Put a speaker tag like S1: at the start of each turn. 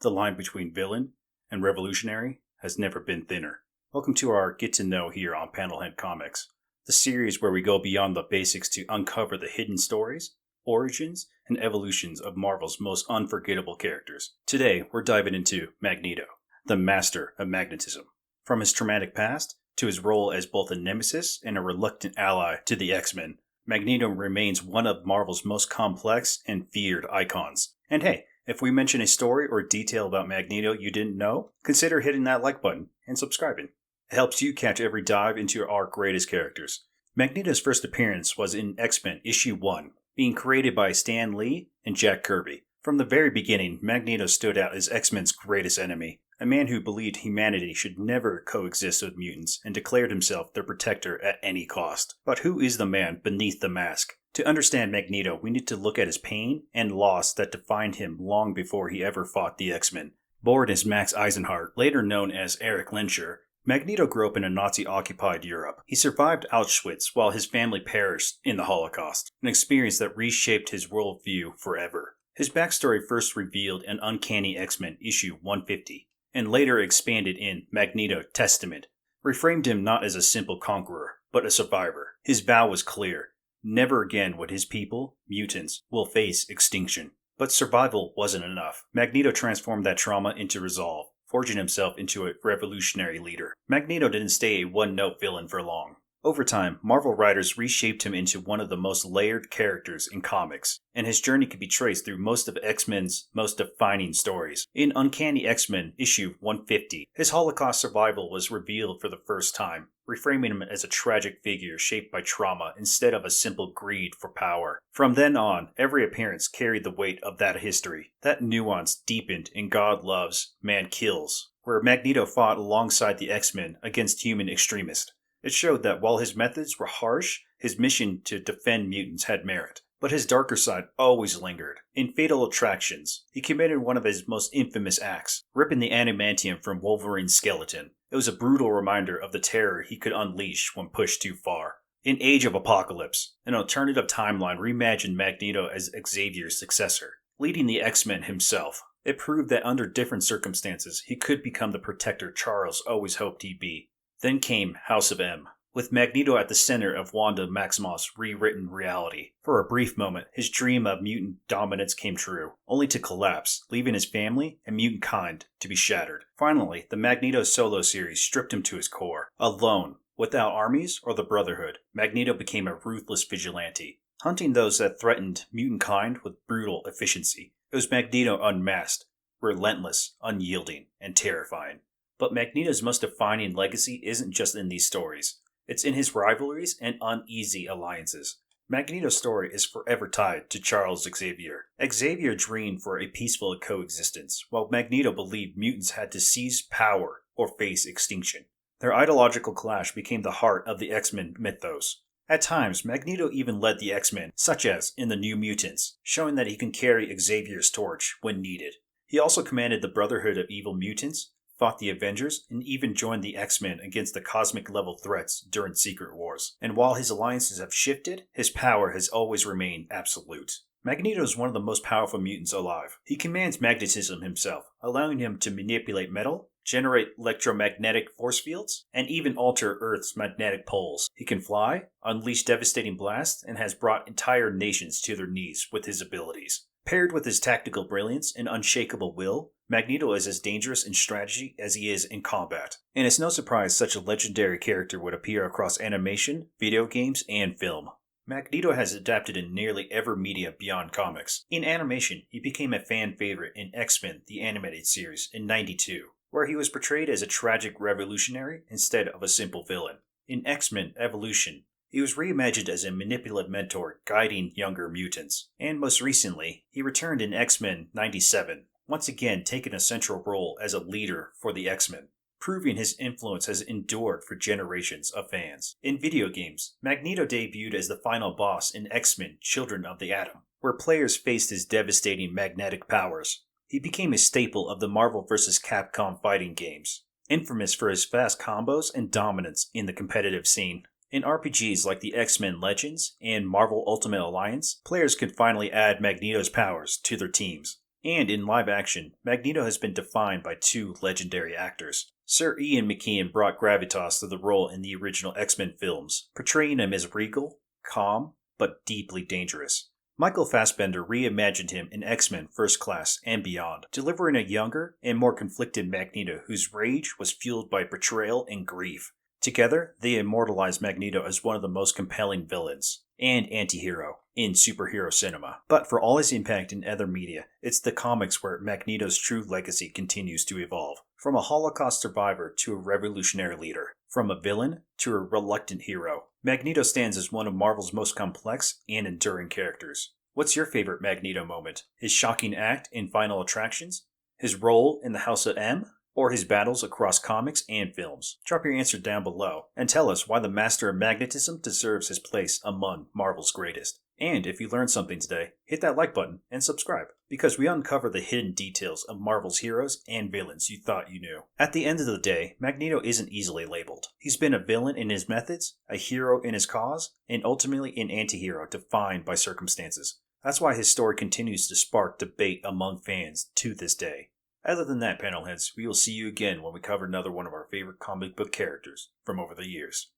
S1: The line between villain and revolutionary has never been thinner. Welcome to our Get to Know here on Panelhead Comics, the series where we go beyond the basics to uncover the hidden stories, origins, and evolutions of Marvel's most unforgettable characters. Today, we're diving into Magneto, the Master of Magnetism. From his traumatic past to his role as both a nemesis and a reluctant ally to the XMen, Magneto remains one of Marvel's most complex and feared icons. And hey, if we mention a story or detail about Magneto you didn't know, consider hitting that like button and subscribing. It helps you catch every dive into our greatest characters. Magneto's first appearance was in X-Men issue 1, being created by Stan Lee and Jack Kirby. From the very beginning, Magneto stood out as X-Men's greatest enemy, a man who believed humanity should never coexist with mutants and declared himself their protector at any cost. But who is the man beneath the mask? To understand Magneto, we need to look at his pain and loss that defined him long before he ever fought the X-Men. Born as Max Eisenhardt, later known as Erich Lehnsherr, Magneto grew up in a Nazi-occupied Europe. He survived Auschwitz while his family perished in the Holocaust, an experience that reshaped his worldview forever. His backstory first revealed in Uncanny X-Men issue 150, and later expanded in Magneto Testament, reframed him not as a simple conqueror, but a survivor. His vow was clear. Never again would his people, mutants, will face extinction. But survival wasn't enough. Magneto transformed that trauma into resolve, forging himself into a revolutionary leader. Magneto didn't stay a one-note villain for long. Over time, Marvel writers reshaped him into one of the most layered characters in comics, and his journey could be traced through most of X-Men's most defining stories. In Uncanny X-Men issue 150, his Holocaust survival was revealed for the first time, reframing him as a tragic figure shaped by trauma instead of a simple greed for power. From then on, every appearance carried the weight of that history. That nuance deepened in God Loves, Man Kills, where Magneto fought alongside the X-Men against human extremists. It showed that while his methods were harsh, his mission to defend mutants had merit. But his darker side always lingered. In Fatal Attractions, he committed one of his most infamous acts, ripping the adamantium from Wolverine's skeleton. It was a brutal reminder of the terror he could unleash when pushed too far. In Age of Apocalypse, an alternative timeline reimagined Magneto as Xavier's successor, leading the X-Men himself. It proved that under different circumstances, he could become the protector Charles always hoped he'd be. Then came House of M, with Magneto at the center of Wanda Maximoff's rewritten reality. For a brief moment, his dream of mutant dominance came true, only to collapse, leaving his family and mutant kind to be shattered. Finally, the Magneto solo series stripped him to his core. Alone, without armies or the Brotherhood, Magneto became a ruthless vigilante, hunting those that threatened mutant kind with brutal efficiency. It was Magneto unmasked, relentless, unyielding, and terrifying. But Magneto's most defining legacy isn't just in these stories. It's in his rivalries and uneasy alliances. Magneto's story is forever tied to Charles Xavier. Xavier dreamed for a peaceful coexistence, while Magneto believed mutants had to seize power or face extinction. Their ideological clash became the heart of the X-Men mythos. At times, Magneto even led the X-Men, such as in The New Mutants, showing that he can carry Xavier's torch when needed. He also commanded the Brotherhood of Evil Mutants, fought the Avengers, and even joined the X-Men against the cosmic-level threats during Secret Wars. And while his alliances have shifted, his power has always remained absolute. Magneto is one of the most powerful mutants alive. He commands magnetism himself, allowing him to manipulate metal, generate electromagnetic force fields, and even alter Earth's magnetic poles. He can fly, unleash devastating blasts, and has brought entire nations to their knees with his abilities. Paired with his tactical brilliance and unshakable will, Magneto is as dangerous in strategy as he is in combat. And it's no surprise such a legendary character would appear across animation, video games, and film. Magneto has adapted in nearly every media beyond comics. In animation, he became a fan favorite in X-Men the Animated Series in '92, where he was portrayed as a tragic revolutionary instead of a simple villain. In X-Men Evolution, he was reimagined as a manipulative mentor guiding younger mutants. And most recently, he returned in X-Men '97, once again taking a central role as a leader for the X-Men, proving his influence has endured for generations of fans. In video games, Magneto debuted as the final boss in X-Men Children of the Atom, where players faced his devastating magnetic powers. He became a staple of the Marvel vs. Capcom fighting games, infamous for his fast combos and dominance in the competitive scene. In RPGs like the X-Men Legends and Marvel Ultimate Alliance, players could finally add Magneto's powers to their teams. And in live action, Magneto has been defined by two legendary actors. Sir Ian McKellen brought gravitas to the role in the original X-Men films, portraying him as regal, calm, but deeply dangerous. Michael Fassbender reimagined him in X-Men First Class and beyond, delivering a younger and more conflicted Magneto whose rage was fueled by betrayal and grief. Together, they immortalized Magneto as one of the most compelling villains and anti-hero in superhero cinema. But for all his impact in other media, it's the comics where Magneto's true legacy continues to evolve. From a Holocaust survivor to a revolutionary leader, from a villain to a reluctant hero, Magneto stands as one of Marvel's most complex and enduring characters. What's your favorite Magneto moment? His shocking act in Final Attractions? His role in the House of M? Or his battles across comics and films? Drop your answer down below and tell us why the Master of Magnetism deserves his place among Marvel's greatest. And if you learned something today, hit that like button and subscribe, because we uncover the hidden details of Marvel's heroes and villains you thought you knew. At the end of the day, Magneto isn't easily labeled. He's been a villain in his methods, a hero in his cause, and ultimately an anti-hero defined by circumstances. That's why his story continues to spark debate among fans to this day. Other than that, Panelheads, we will see you again when we cover another one of our favorite comic book characters from over the years.